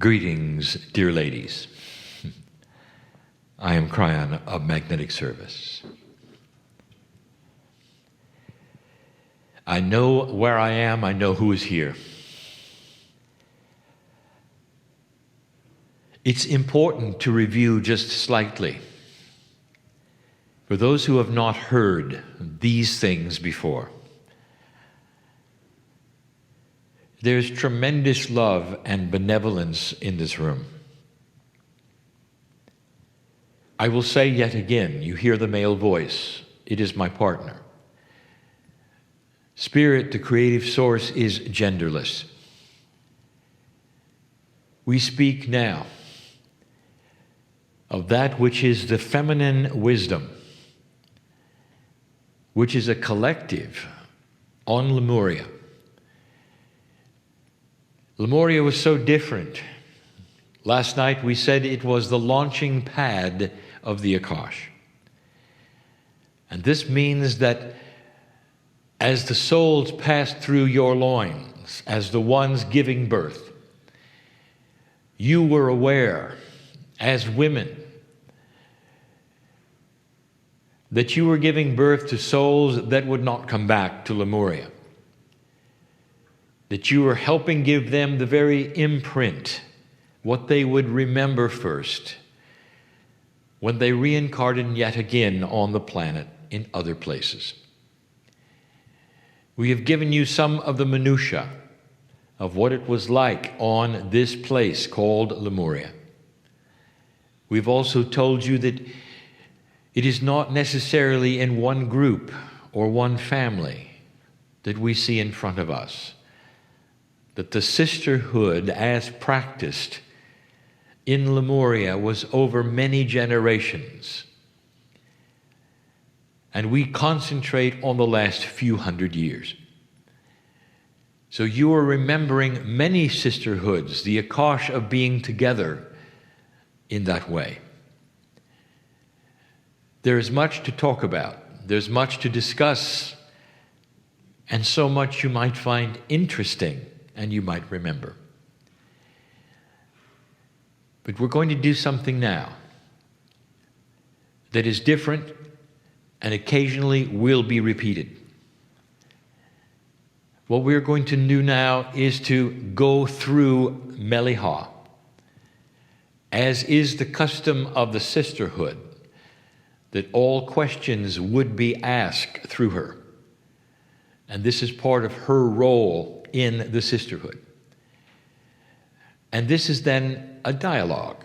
Greetings, dear ladies. I am Kryon of Magnetic Service. I know where I am, I know who is here. It's important to review just slightly. For those who have not heard these things before, there's tremendous love and benevolence in this room. I will say yet again, you hear the male voice, it is my partner. Spirit, the creative source, is genderless. We speak now of that which is the feminine wisdom, which is a collective on Lemuria. Lemuria was so different. Last night we said it was the launching pad of the Akash. And this means that as the souls passed through your loins, as the ones giving birth, you were aware, as women, that you were giving birth to souls that would not come back to Lemuria. That you were helping give them the very imprint, what they would remember first, when they reincarnated yet again on the planet in other places. We have given you some of the minutiae of what it was like on this place called Lemuria. We've also told you that it is not necessarily in one group or one family that we see in front of us. That the sisterhood as practiced in Lemuria was over many generations. And we concentrate on the last few hundred years. So you are remembering many sisterhoods, the Akash of being together in that way. There is much to talk about. There's much to discuss. And so much you might find interesting and you might remember. But we're going to do something now that is different and occasionally will be repeated. What we're going to do now is to go through Meliha, as is the custom of the sisterhood, that all questions would be asked through her. And this is part of her role in the sisterhood. And this is then a dialogue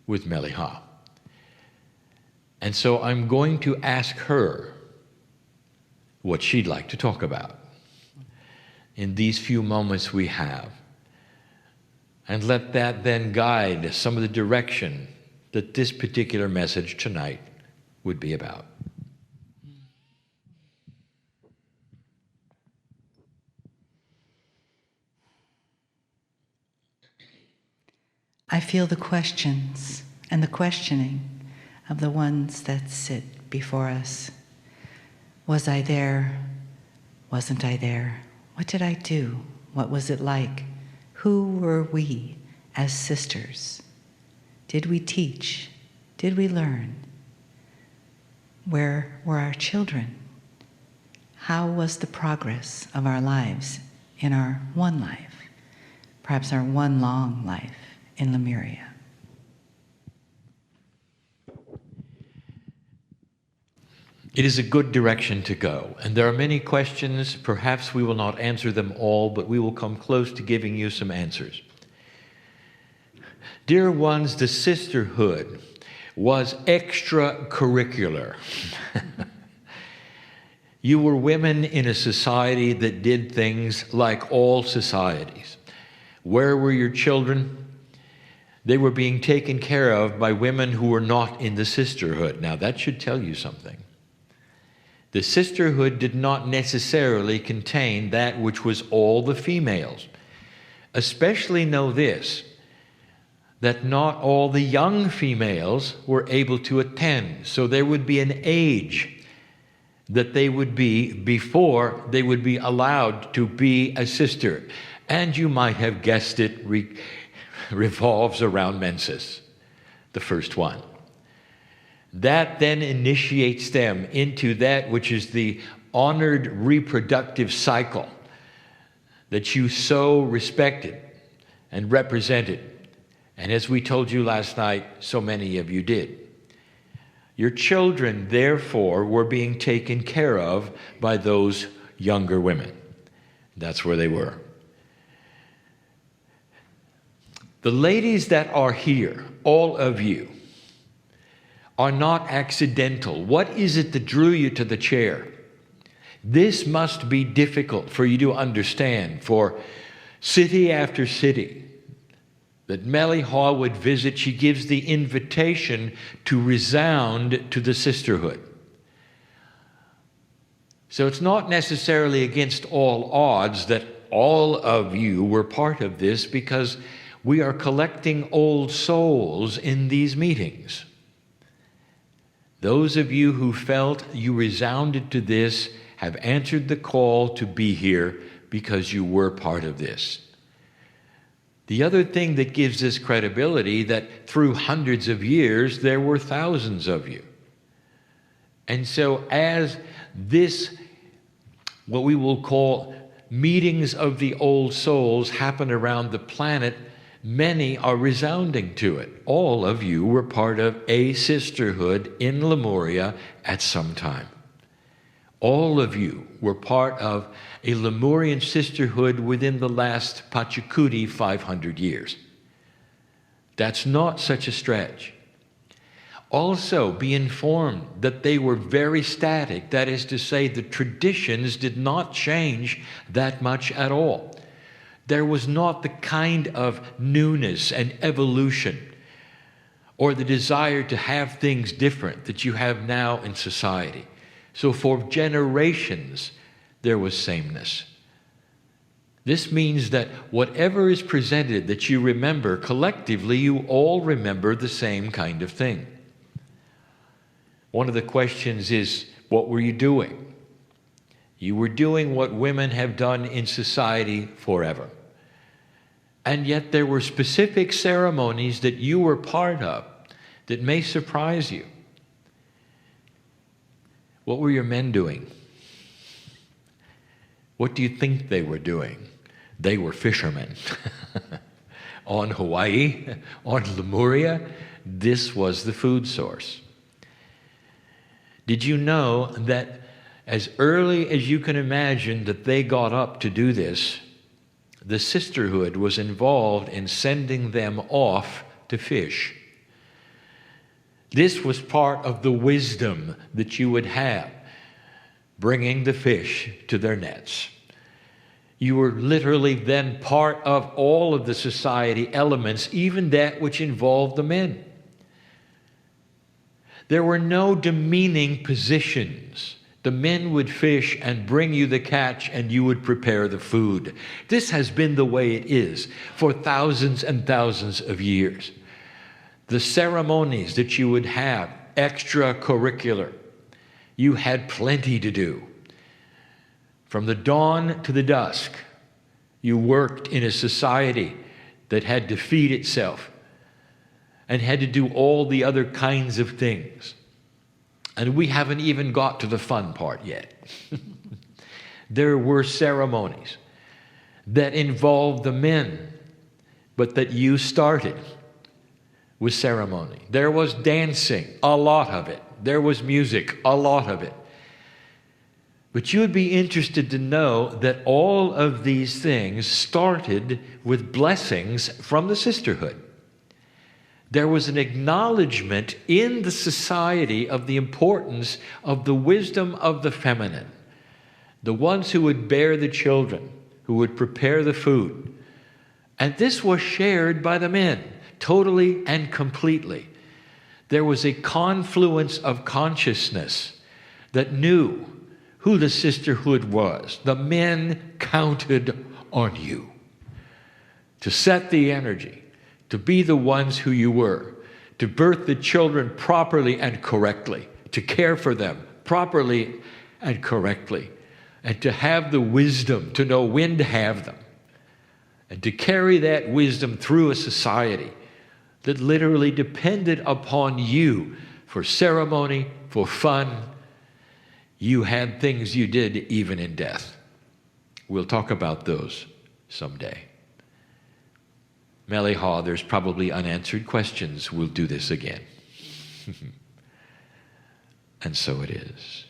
with Meliha. And so I'm going to ask her what she'd like to talk about in these few moments we have. And let that then guide some of the direction that this particular message tonight would be about. I feel the questions and the questioning of the ones that sit before us. Was I there? Wasn't I there? What did I do? What was it like? Who were we as sisters? Did we teach? Did we learn? Where were our children? How was the progress of our lives in our one life? Perhaps our one long life in Lemuria. It is a good direction to go, and there are many questions. Perhaps we will not answer them all, but we will come close to giving you some answers. Dear ones, the sisterhood was extracurricular. You were women in a society that did things like all societies. Where were your children? They were being taken care of by women who were not in the sisterhood. Now that should tell you something. The sisterhood did not necessarily contain that which was all the females. Especially know this, that not all the young females were able to attend. So there would be an age that they would be before they would be allowed to be a sister. And you might have guessed it, revolves around menses, the first one. That then initiates them into that which is the honored reproductive cycle that you so respected and represented. And as we told you last night, so many of you did. Your children, therefore, were being taken care of by those younger women. That's where they were. The ladies that are here, all of you, are not accidental. What is it that drew you to the chair? This must be difficult for you to understand, for city after city that Melihaw would visit, she gives the invitation to resound to the sisterhood. So it's not necessarily against all odds that all of you were part of this, because we are collecting old souls in these meetings. Those of you who felt you resounded to this have answered the call to be here because you were part of this. The other thing that gives us credibility, that through hundreds of years, there were thousands of you. And so as this, what we will call meetings of the old souls, happen around the planet, many are resounding to it. All of you were part of a sisterhood in Lemuria at some time. All of you were part of a Lemurian sisterhood within the last Pachacuti 500 years. That's not such a stretch. Also, be informed that they were very static. That is to say, the traditions did not change that much at all. There was not the kind of newness and evolution or the desire to have things different that you have now in society. So for generations, there was sameness. This means that whatever is presented that you remember, collectively, you all remember the same kind of thing. One of the questions is, what were you doing? You were doing what women have done in society forever. And yet there were specific ceremonies that you were part of that may surprise you. What were your men doing? What do you think they were doing? They were fishermen. On Hawaii, on Lemuria, this was the food source. Did you know that as early as you can imagine that they got up to do this, the sisterhood was involved in sending them off to fish? This was part of the wisdom that you would have, bringing the fish to their nets. You were literally then part of all of the society elements, even that which involved the men. There were no demeaning positions. The men would fish and bring you the catch, and you would prepare the food. This has been the way it is for thousands and thousands of years. The ceremonies that you would have, extracurricular, you had plenty to do. From the dawn to the dusk, you worked in a society that had to feed itself and had to do all the other kinds of things. And we haven't even got to the fun part yet. There were ceremonies that involved the men, but that you started with ceremony. There was dancing, a lot of it. There was music, a lot of it. But you would be interested to know that all of these things started with blessings from the sisterhood. There was an acknowledgement in the society of the importance of the wisdom of the feminine, the ones who would bear the children, who would prepare the food. And this was shared by the men, totally and completely. There was a confluence of consciousness that knew who the sisterhood was. The men counted on you to set the energy, to be the ones who you were, to birth the children properly and correctly, to care for them properly and correctly, and to have the wisdom to know when to have them and to carry that wisdom through a society that literally depended upon you for ceremony, for fun. You had things you did even in death. We'll talk about those someday. Meliha, there's probably unanswered questions. We'll do this again. And so it is.